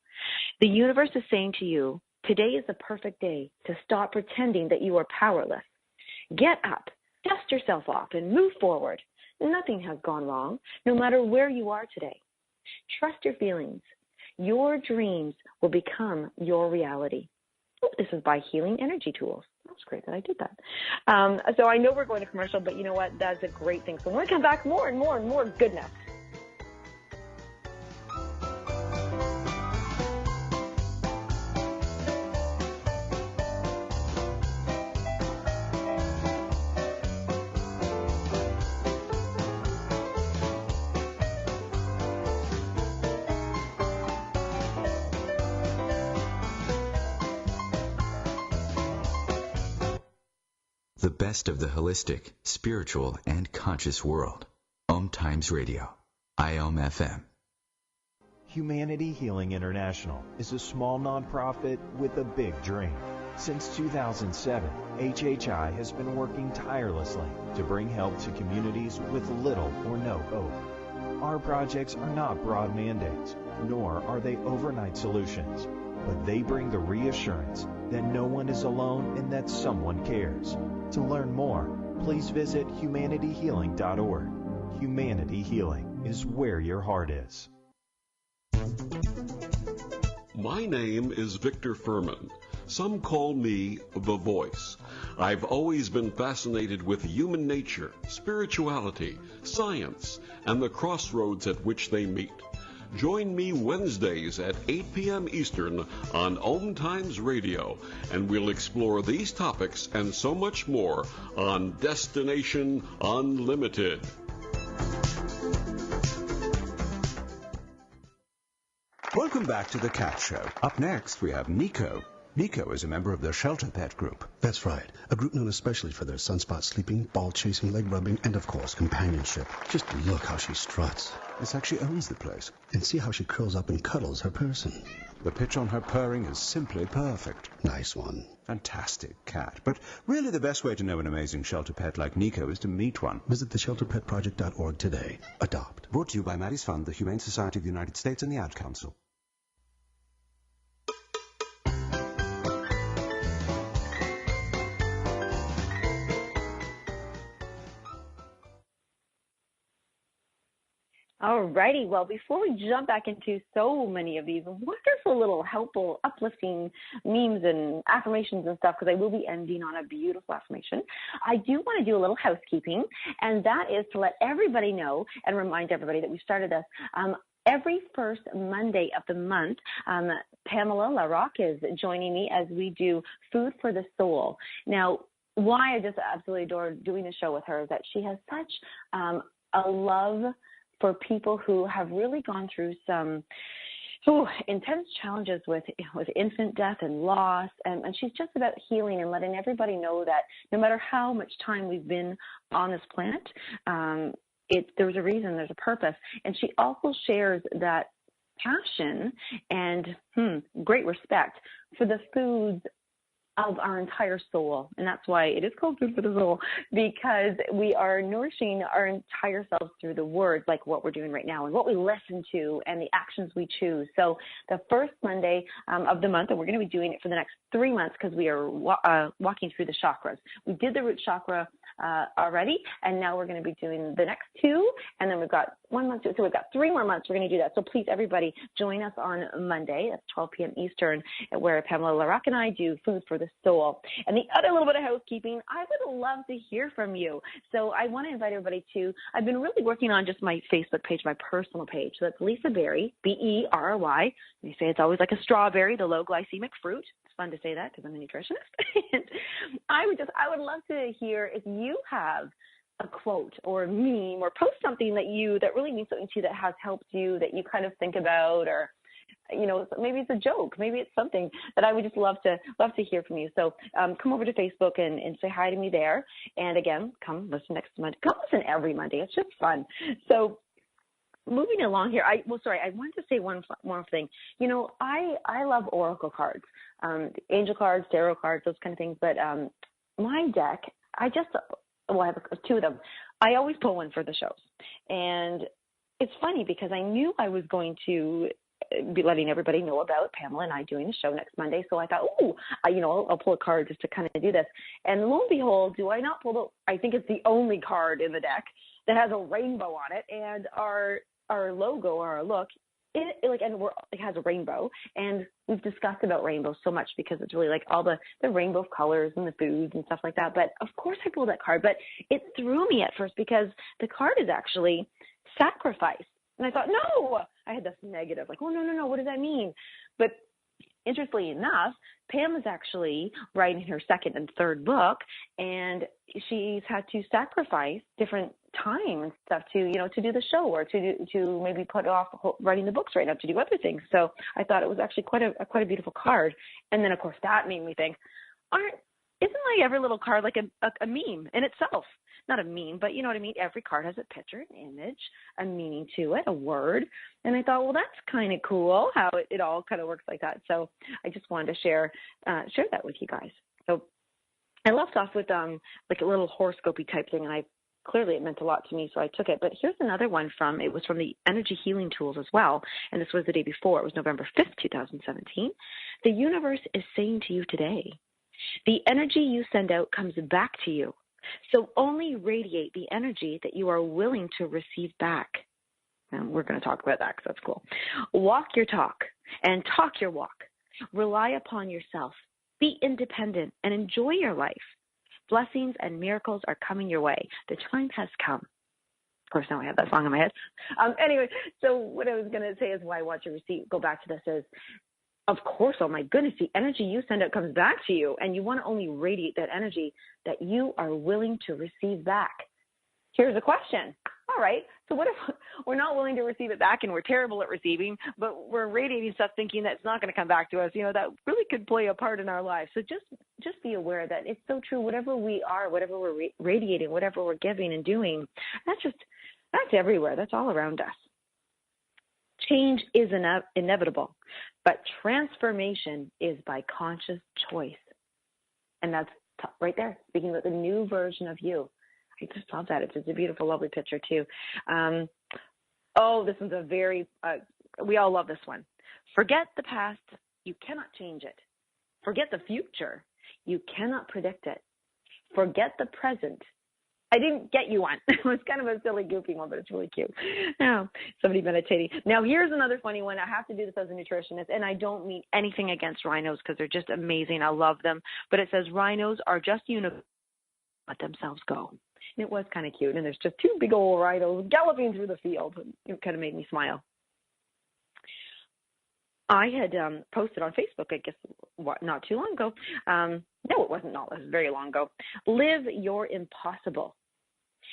The universe is saying to you, today is the perfect day to stop pretending that you are powerless. Get up, dust yourself off, and move forward. Nothing has gone wrong, no matter where you are today. Trust your feelings. Your dreams will become your reality. Oh, this is by Healing Energy Tools. That's great that I did that. So I know we're going to commercial, but you know what? That's a great thing. So when we come back, more and more and more goodness. The best of the holistic, spiritual, and conscious world. Om Times Radio. IOM FM. Humanity Healing International is a small nonprofit with a big dream. Since 2007, HHI has been working tirelessly to bring help to communities with little or no hope. Our projects are not broad mandates, nor are they overnight solutions, but they bring the reassurance that no one is alone and that someone cares. To learn more, please visit humanityhealing.org. Humanity Healing is where your heart is. My name is Victor Furman. Some call me the Voice. I've always been fascinated with human nature, spirituality, science, and the crossroads at which they meet. Join me Wednesdays at 8 p.m. Eastern on Om Times Radio, and we'll explore these topics and so much more on Destination Unlimited. Welcome back to the Cat Show. Up next, we have Nico. Nico is a member of the Shelter Pet Group. That's right. A group known especially for their sunspot sleeping, ball chasing, leg rubbing, and of course, companionship. Just look how she struts. It's like she owns the place. And see how she curls up and cuddles her person. The pitch on her purring is simply perfect. Nice one. Fantastic cat. But really the best way to know an amazing shelter pet like Nico is to meet one. Visit theshelterpetproject.org today. Adopt. Brought to you by Maddie's Fund, the Humane Society of the United States, and the Ad Council. All righty. Well, before we jump back into so many of these wonderful little helpful, uplifting memes and affirmations and stuff, because I will be ending on a beautiful affirmation, I do want to do a little housekeeping, and that is to let everybody know and remind everybody that we started this every first Monday of the month. Pamela LaRocque is joining me as we do Food for the Soul. Now, why I just absolutely adore doing a show with her is that she has such a love for people who have really gone through some intense challenges with infant death and loss, and she's just about healing and letting everybody know that no matter how much time we've been on this planet, there's a reason, there's a purpose, and she also shares that passion and great respect for the foods of our entire soul. And that's why it is called Food for the Soul, because we are nourishing our entire selves through the words, like what we're doing right now and what we listen to and the actions we choose. So the first Monday of the month, and we're going to be doing it for the next 3 months because we are walking through the chakras. We did the root chakra already, and now we're going to be doing the next 2, and then we've got 1 month, so we've got 3 more months we're going to do that. So please, everybody, join us on Monday at 12 p.m. Eastern, where Pamela LaRocque and I do Food for the Soul. And the other little bit of housekeeping, I would love to hear from you. So I want to invite everybody to, I've been really working on just my Facebook page, my personal page. So that's Lisa Berry, B-E-R-R-Y. They say it's always like a strawberry, the low glycemic fruit. It's fun to say that because I'm a nutritionist. And I would love to hear if you have a quote or a meme or post something that really means something to you, that has helped you, that you kind of think about, or maybe it's a joke, maybe it's something that I would just love to hear from you. So come over to Facebook and say hi to me there. And again, come listen next Monday. Come listen every Monday. It's just fun. So moving along here, I wanted to say one thing. I love oracle cards, angel cards, tarot cards, those kind of things. But my deck, I have 2 of them. I always pull one for the shows. And it's funny because I knew I was going to be letting everybody know about Pamela and I doing the show next Monday. So I thought, I'll pull a card just to kind of do this. And lo and behold, do I not pull I think it's the only card in the deck that has a rainbow on it, and our logo or our look, it has a rainbow, and we've discussed about rainbows so much because it's really like all the rainbow of colors and the foods and stuff like that. But of course I pulled that card, but it threw me at first because the card is actually sacrifice. And I thought, no, I had this negative, like, oh, no, what does that mean? But interestingly enough, Pam is actually writing her 2nd and 3rd book, and she's had to sacrifice different time and stuff to do the show, or to maybe put off writing the books right now to do other things. So I thought it was actually quite a beautiful card. And then, of course, that made me think, isn't like every little card like a meme in itself? Not a meme, but you know what I mean? Every card has a picture, an image, a meaning to it, a word. And I thought, well, that's kind of cool how it all kind of works like that. So I just wanted to share that with you guys. So I left off with like a little horoscopy type thing, and clearly it meant a lot to me, so I took it. But here's another one it was from the Energy Healing Tools as well, and this was the day before. It was November 5th, 2017. The universe is saying to you today, the energy you send out comes back to you. So only radiate the energy that you are willing to receive back. And we're going to talk about that because that's cool. Walk your talk and talk your walk. Rely upon yourself. Be independent and enjoy your life. Blessings and miracles are coming your way. The time has come. Of course, now I have that song in my head. Anyway, so what I was going to say is why watch your receipt. Go back to this is, of course, oh my goodness, the energy you send out comes back to you, and you want to only radiate that energy that you are willing to receive back. Here's a question. All right, so what if we're not willing to receive it back and we're terrible at receiving, but we're radiating stuff thinking that it's not going to come back to us? That really could play a part in our lives. So just be aware that it's so true. Whatever we are, whatever we're radiating, whatever we're giving and doing, that's everywhere. That's all around us. Change is inevitable, but transformation is by conscious choice. And that's right there, speaking about the new version of you. I just love that. It's a beautiful, lovely picture, too. This one's a very, we all love this one. Forget the past. You cannot change it. Forget the future. You cannot predict it. Forget the present. I didn't get you one. It was kind of a silly, goofy one, but it's really cute. Oh, somebody meditating. Now, here's another funny one. I have to do this as a nutritionist, and I don't mean anything against rhinos because they're just amazing. I love them. But it says rhinos are just unicorns. Let themselves go. And it was kind of cute. And there's just two big old rhinos galloping through the field. It kind of made me smile. I had posted on Facebook, I guess, not too long ago. No, it wasn't. No, it was very long ago. Live your impossible,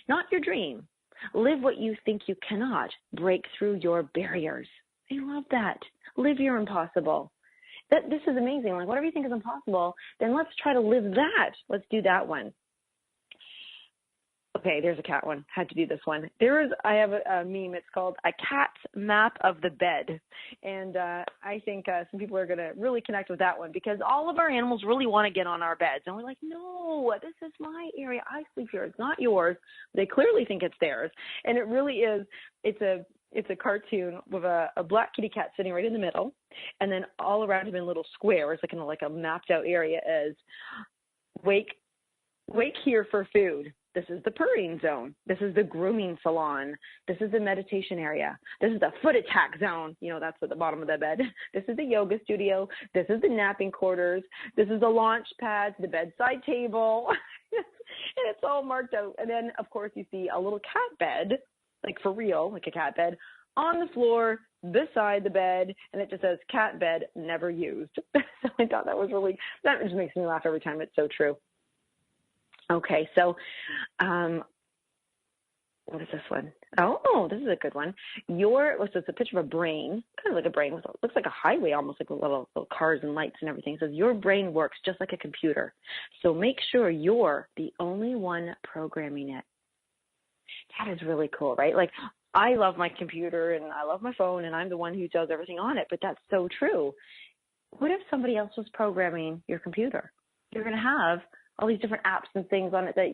not your dream. Live what you think you cannot. Break through your barriers. I love that. Live your impossible. This is amazing. Like, whatever you think is impossible, then let's try to live that. Let's do that one. Okay, there's a cat one. Had to do this one. I have a meme. It's called A Cat's Map of the Bed. And I think some people are going to really connect with that one because all of our animals really want to get on our beds. And we're like, no, this is my area. I sleep here. It's not yours. They clearly think it's theirs. And it really is. It's a cartoon with a black kitty cat sitting right in the middle. And then all around him in little squares, like a mapped out area is wake here for food. This is the purring zone. This is the grooming salon. This is the meditation area. This is the foot attack zone. That's at the bottom of the bed. This is the yoga studio. This is the napping quarters. This is the launch pads, the bedside table. And it's all marked out. And then, of course, you see a little cat bed, like for real, like a cat bed, on the floor beside the bed. And it just says cat bed never used. So I thought that just makes me laugh every time. It's so true. Okay, so what is this one? Oh, this is a good one. So it's a picture of a brain, kind of like a brain. Looks like a highway, almost like with little cars and lights and everything. It says your brain works just like a computer. So make sure you're the only one programming it. That is really cool, right? Like, I love my computer and I love my phone and I'm the one who does everything on it, but that's so true. What if somebody else was programming your computer? You're going to have all these different apps and things on it that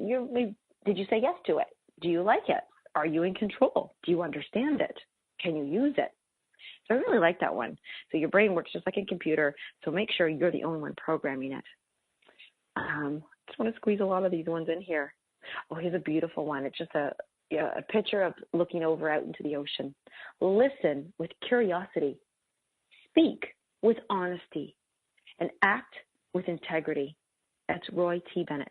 did you say yes to it? Do you like it? Are you in control? Do you understand it? Can you use it? So I really like that one. So your brain works just like a computer. So make sure you're the only one programming it. Just want to squeeze a lot of these ones in here. Oh, here's a beautiful one. It's just a picture of looking over out into the ocean. Listen with curiosity. Speak with honesty. And act with integrity. That's Roy T. Bennett.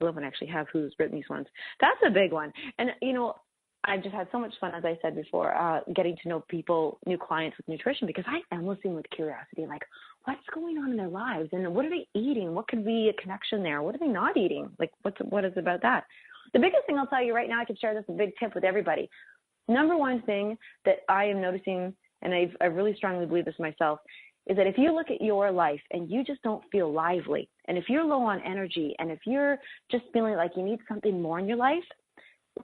I love when I actually have who's written these ones. That's a big one. And, I've just had so much fun, as I said before, getting to know people, new clients with nutrition, because I am listening with curiosity, like, what's going on in their lives? And what are they eating? What could be a connection there? What are they not eating? Like, what is about that? The biggest thing I'll tell you right now, I can share this, a big tip with everybody. Number one thing that I am noticing, and I really strongly believe this myself, is that if you look at your life and you just don't feel lively, and if you're low on energy, and if you're just feeling like you need something more in your life,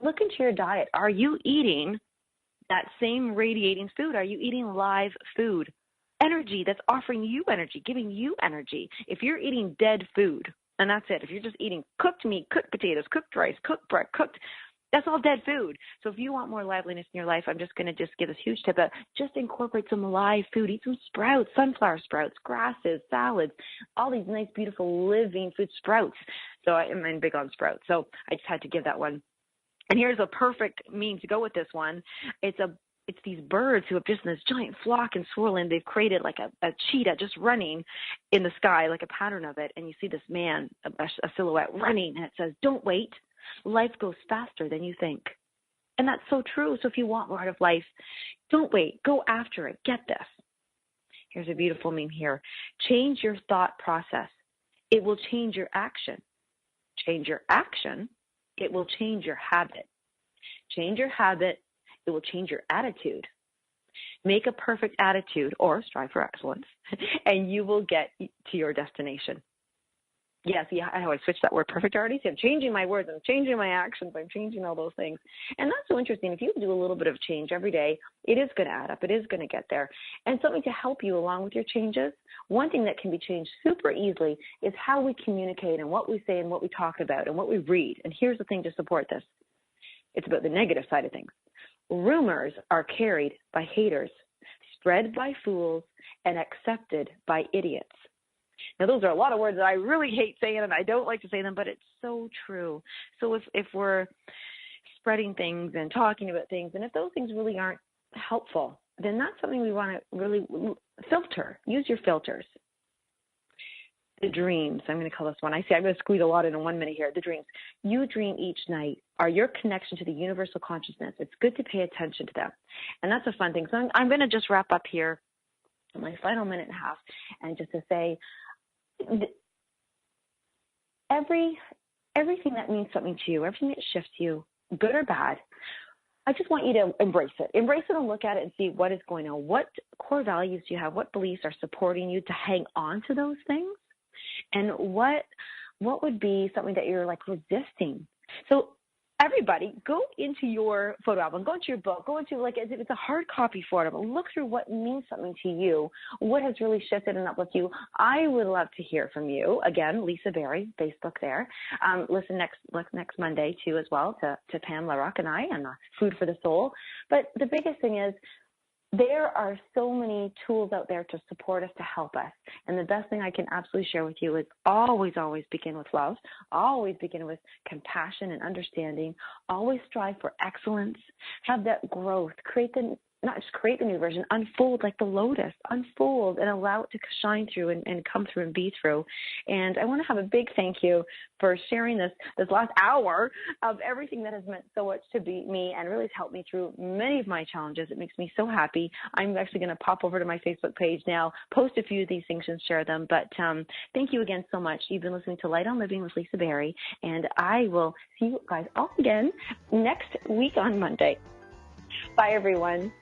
look into your diet. Are you eating that same radiating food? Are you eating live food? Energy that's offering you energy, giving you energy. If you're eating dead food, and that's it, if you're just eating cooked meat, cooked potatoes, cooked rice, cooked bread, that's all dead food. So if you want more liveliness in your life, I'm just going to give this huge tip. Just incorporate some live food. Eat some sprouts, sunflower sprouts, grasses, salads, all these nice, beautiful, living food sprouts. So I'm big on sprouts. So I just had to give that one. And here's a perfect meme to go with this one. It's these birds who have just in this giant flock and swirling. They've created like a cheetah just running in the sky, like a pattern of it. And you see this man, a silhouette running, and it says, "Don't wait. Life goes faster than you think." And that's so true. So if you want more out of life, don't wait. Go after it. Get this. Here's a beautiful meme here. Change your thought process. It will change your action. Change your action. It will change your habit. Change your habit. It will change your attitude. Make a perfect attitude or strive for excellence, and you will get to your destination. Yes, yeah, I always switch that word perfect already. So I'm changing my words, I'm changing my actions, I'm changing all those things. And that's so interesting. If you do a little bit of change every day, it is going to add up. It is going to get there. And something to help you along with your changes, one thing that can be changed super easily is how we communicate and what we say and what we talk about and what we read. And here's the thing to support this. It's about the negative side of things. Rumors are carried by haters, spread by fools, and accepted by idiots. Now, those are a lot of words that I really hate saying, and I don't like to say them, but it's so true. So if we're spreading things and talking about things, and if those things really aren't helpful, then that's something we want to really filter. Use your filters. The dreams, I'm going to call this one. I see I'm going to squeeze a lot in 1 minute here. The dreams. You dream each night are your connection to the universal consciousness. It's good to pay attention to them. And that's a fun thing. So I'm going to just wrap up here in my final minute and a half, and just to say, everything that means something to you, everything that shifts you, good or bad, I just want you to embrace it. Embrace it and look at it and see what is going on. What core values do you have? What beliefs are supporting you to hang on to those things? And what would be something that you're like resisting? So everybody, go into your photo album, go into your book, go into like if it's a hard copy for them, look through what means something to you, what has really shifted and uplifted you. I would love to hear from you. Again, Lisa Berry, Facebook there. Listen next Monday too as well to Pam LaRock and I on Food for the Soul. But the biggest thing is, there are so many tools out there to support us, to help us. And the best thing I can absolutely share with you is always begin with love. Always begin with compassion and understanding. Always strive for excellence. Have that growth. Not just create the new version, unfold like the lotus. Unfold and allow it to shine through and come through and be through. And I want to have a big thank you for sharing this last hour of everything that has meant so much to me and really has helped me through many of my challenges. It makes me so happy. I'm actually going to pop over to my Facebook page now, post a few of these things and share them. But thank you again so much. You've been listening to Light on Living with Lisa Berry, and I will see you guys all again next week on Monday. Bye, everyone.